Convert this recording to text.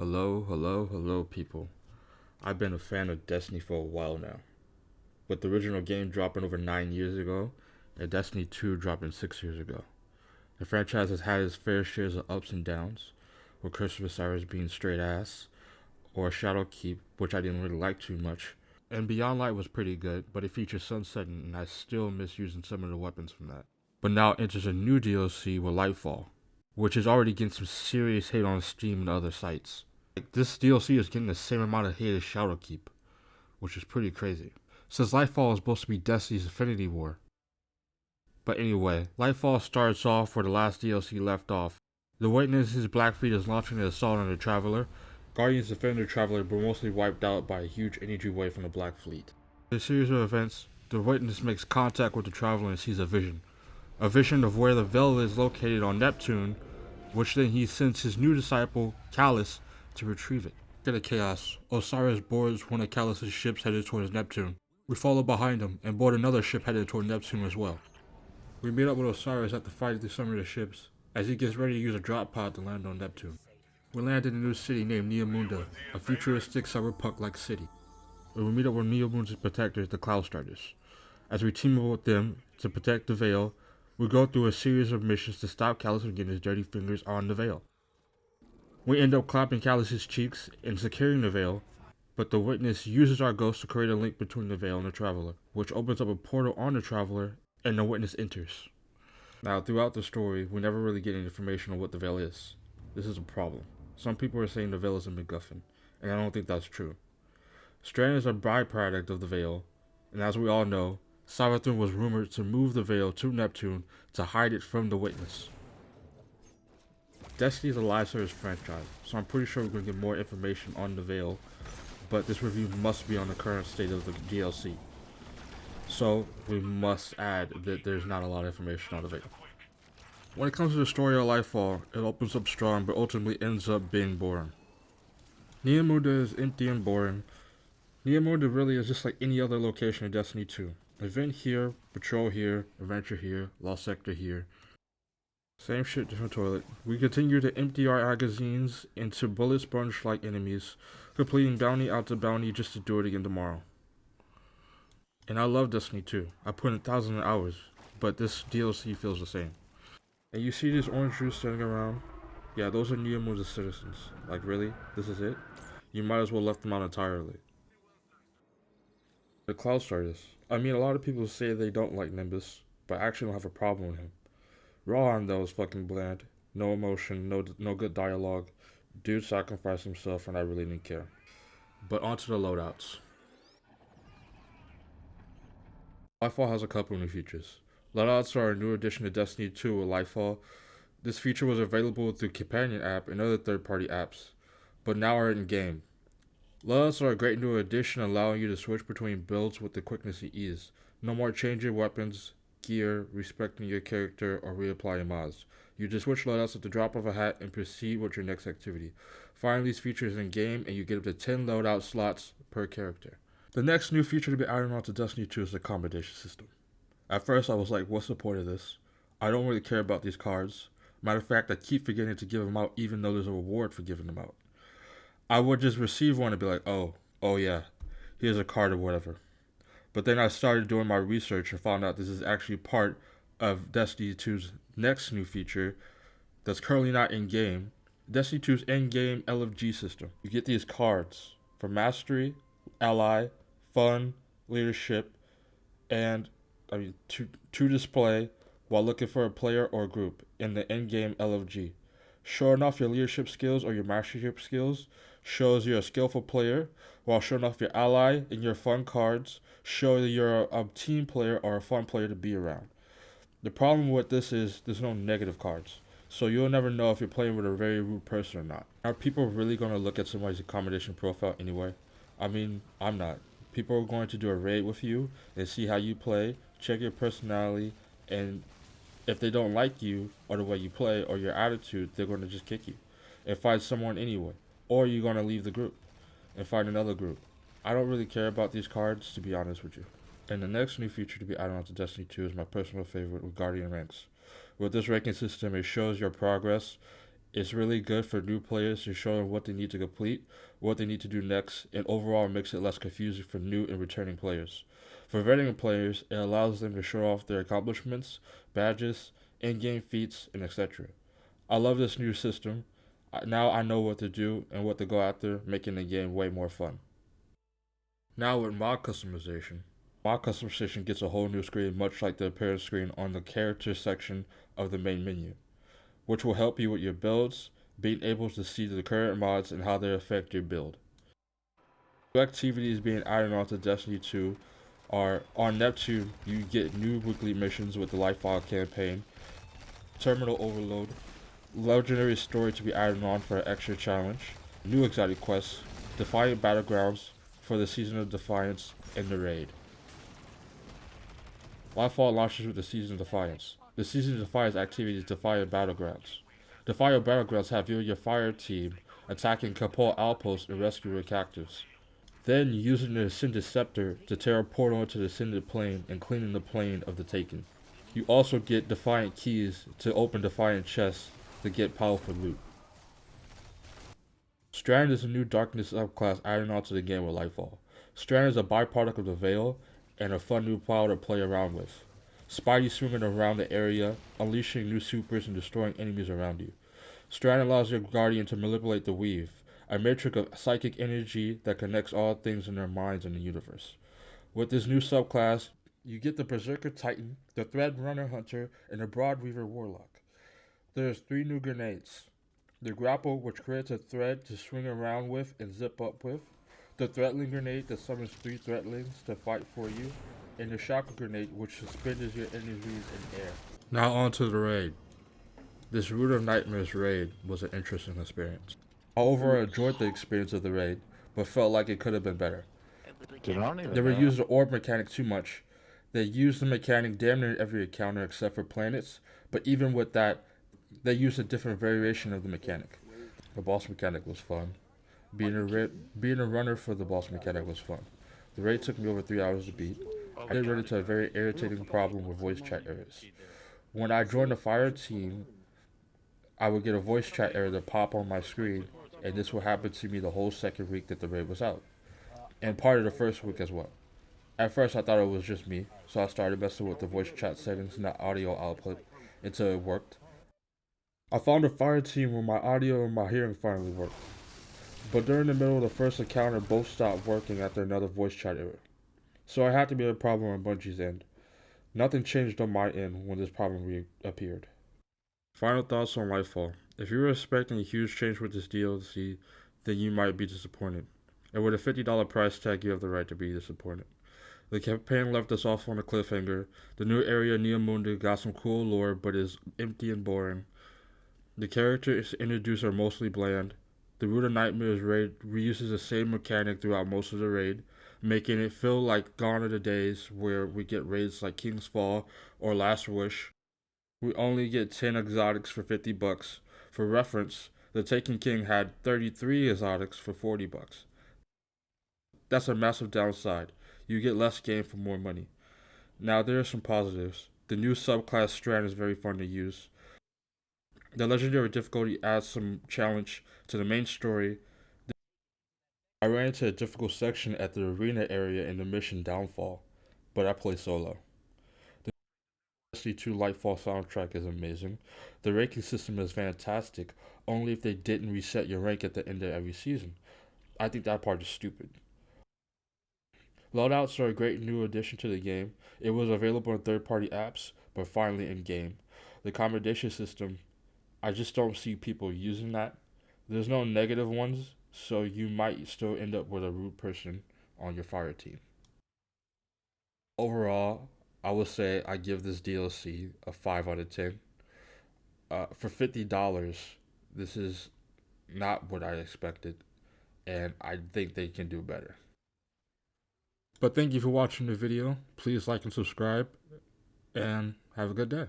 Hello, people. I've been a fan of Destiny for a while now. With the original game dropping over 9 years ago, and Destiny 2 dropping 6 years ago. The franchise has had its fair shares of ups and downs, with Curse of Osiris being straight ass, or Shadowkeep, which I didn't really like too much. And Beyond Light was pretty good, but it features sunsetting, and I still miss using some of the weapons from that. But now enters a new DLC with Lightfall, which is already getting some serious hate on Steam and other sites. This DLC is getting the same amount of hate as Shadowkeep, which is pretty crazy. Since Lightfall is supposed to be Destiny's Infinity War. But anyway, Lightfall starts off where the last DLC left off. The Witness's Blackfleet is launching an assault on the Traveler. Guardians defend the Traveler but mostly wiped out by a huge energy wave from the Black Fleet. In a series of events, the Witness makes contact with the Traveler and sees a vision. A vision of where the Veil is located on Neptune, which then he sends his new disciple, Kallus, to retrieve it. In the chaos, Osiris boards one of Kallus' ships headed towards Neptune. We follow behind him and board another ship headed toward Neptune as well. We meet up with Osiris after fighting through some of the ships, as he gets ready to use a drop pod to land on Neptune. We land in a new city named Neomunda, a futuristic cyberpunk-like city. And we meet up with Neomunda's protectors, the Cloudstriders. As we team up with them to protect the Veil, we go through a series of missions to stop Kallus from getting his dirty fingers on the Veil. We end up clapping Kallus' cheeks and securing the Veil, but the Witness uses our ghost to create a link between the Veil and the Traveler, which opens up a portal on the Traveler, and the Witness enters. Now, throughout the story, we never really get any information on what the Veil is. This is a problem. Some people are saying the Veil is a MacGuffin, and I don't think that's true. Strand is a byproduct of the Veil, and as we all know, Savathun was rumored to move the Veil to Neptune to hide it from the Witness. Destiny is a live service franchise, so I'm pretty sure we're going to get more information on the Veil, but this review must be on the current state of the DLC. So, we must add that there's not a lot of information on the Veil. When it comes to the story of Lightfall, it opens up strong, but ultimately ends up being boring. Neomunda is empty and boring. Neomunda really is just like any other location in Destiny 2. Event here, patrol here, adventure here, lost sector here. Same shit, different toilet. We continue to empty our magazines into bullet sponge-like enemies, completing bounty after bounty just to do it again tomorrow. And I love Destiny 2. I put in thousands of hours, but this DLC feels the same. And you see this orange juice standing around? Yeah, those are Neomunda's citizens. Like, really? This is it? You might as well left them out entirely. The Cloudstriders. I mean, a lot of people say they don't like Nimbus, but I actually don't have a problem with him. Rohan, though, is fucking bland. No emotion, no good dialogue. Dude sacrificed himself and I really didn't care. But onto the loadouts. Lightfall has a couple new features. Loadouts are a new addition to Destiny 2 with Lightfall. This feature was available through Companion app and other third-party apps, but now are in-game. Loadouts are a great new addition, allowing you to switch between builds with the quickness and ease. No more changing weapons, gear, respecting your character, or reapplying mods. You just switch loadouts at the drop of a hat and proceed with your next activity. Find these features in game and you get up to 10 loadout slots per character. The next new feature to be added onto Destiny 2 is the commendation system. At first I was like, what's the point of this? I don't really care about these cards. Matter of fact, I keep forgetting to give them out even though there's a reward for giving them out. I would just receive one and be like, oh yeah, here's a card or whatever. But then I started doing my research and found out this is actually part of Destiny 2's next new feature that's currently not in-game. Destiny 2's in-game LFG system. You get these cards for Mastery, Ally, Fun, Leadership, and to display while looking for a player or group in the in-game LFG. Showing off your leadership skills or your mastership skills shows you're a skillful player, while showing off your ally and your fun cards show that you're a team player or a fun player to be around. The problem with this is there's no negative cards, so you'll never know if you're playing with a very rude person or not. Are people really going to look at somebody's accommodation profile anyway? I mean, I'm not. People are going to do a raid with you and see how you play, check your personality, and if they don't like you or the way you play or your attitude, they're going to just kick you and find someone anyway. Or you're going to leave the group and find another group. I don't really care about these cards, to be honest with you. And the next new feature to be added onto Destiny 2 is my personal favorite with Guardian ranks. With this ranking system, it shows your progress It's really good for new players to show them what they need to complete, what they need to do next, and overall makes it less confusing for new and returning players. For veteran players, it allows them to show off their accomplishments, badges, in-game feats, and etc. I love this new system. Now I know what to do and what to go after, making the game way more fun. Now with mod customization gets a whole new screen much like the appearance screen on the character section of the main menu, which will help you with your builds, being able to see the current mods and how they affect your build. New activities being added onto Destiny 2 are on Neptune, you get new weekly missions with the Lightfall campaign, Terminal Overload, legendary story to be added on for an extra challenge, new exotic quests, Defiant Battlegrounds for the Season of Defiance, and the Raid. Lightfall launches with the Season of Defiance. The Season of Defiance activities Defiant Battlegrounds. Defiant Battlegrounds have you and your fire team attacking Capol outposts and rescuing captives. Then using the Ascended Scepter to tear a portal into the Ascended Plane and cleaning the plane of the Taken. You also get Defiant keys to open Defiant chests to get powerful loot. Strand is a new darkness subclass added onto the game with Lightfall. Strand is a byproduct of the Veil and a fun new power to play around with. Spidey swimming around the area, unleashing new supers and destroying enemies around you. Strand allows your guardian to manipulate the Weave, a matrix of psychic energy that connects all things in their minds in the universe. With this new subclass, you get the Berserker Titan, the Thread Runner Hunter, and the Broad Weaver Warlock. There's 3 new grenades. The Grapple, which creates a thread to swing around with and zip up with. The Threatling Grenade that summons 3 Threatlings to fight for you. And the Chakra Grenade, which suspends your enemies in air. Now on to the raid. This Root of Nightmares raid was an interesting experience. I overall enjoyed the experience of the raid, but felt like it could have been better. They were using the orb mechanic too much. They used the mechanic damn near every encounter except for planets, but even with that, they used a different variation of the mechanic. The boss mechanic was fun. Being a runner for the boss mechanic was fun. The raid took me over 3 hours to beat. I did run into a very irritating problem with voice chat errors. When I joined the fire team, I would get a voice chat error to pop on my screen, and this would happen to me the whole second week that the raid was out, and part of the first week as well. At first I thought it was just me, so I started messing with the voice chat settings and the audio output until it worked. I found a fire team where my audio and my hearing finally worked. But during the middle of the first encounter, both stopped working after another voice chat error. So I had to be a problem on Bungie's end. Nothing changed on my end when this problem reappeared. Final thoughts on Lightfall. If you were expecting a huge change with this DLC, then you might be disappointed. And with a $50 price tag, you have the right to be disappointed. The campaign left us off on a cliffhanger. The new area Neomunda got some cool lore, but is empty and boring. The characters introduced are mostly bland. The Root of Nightmares raid reuses the same mechanic throughout most of the raid, making it feel like gone are the days where we get raids like King's Fall or Last Wish. We only get 10 exotics for $50. For reference, the Taken King had 33 exotics for $40. That's a massive downside. You get less game for more money. Now there are some positives. The new subclass Strand is very fun to use. The legendary difficulty adds some challenge to the main story. I ran into a difficult section at the arena area in the mission Downfall, but I play solo. The Destiny 2 Lightfall soundtrack is amazing. The ranking system is fantastic, only if they didn't reset your rank at the end of every season. I think that part is stupid. Loadouts are a great new addition to the game. It was available in third-party apps, but finally in game. The accommodation system, I just don't see people using that. There's no negative ones, so you might still end up with a rude person on your fire team. Overall, I would say I give this DLC a 5 out of 10. For $50, this is not what I expected, and I think they can do better. But thank you for watching the video. Please like and subscribe, and have a good day.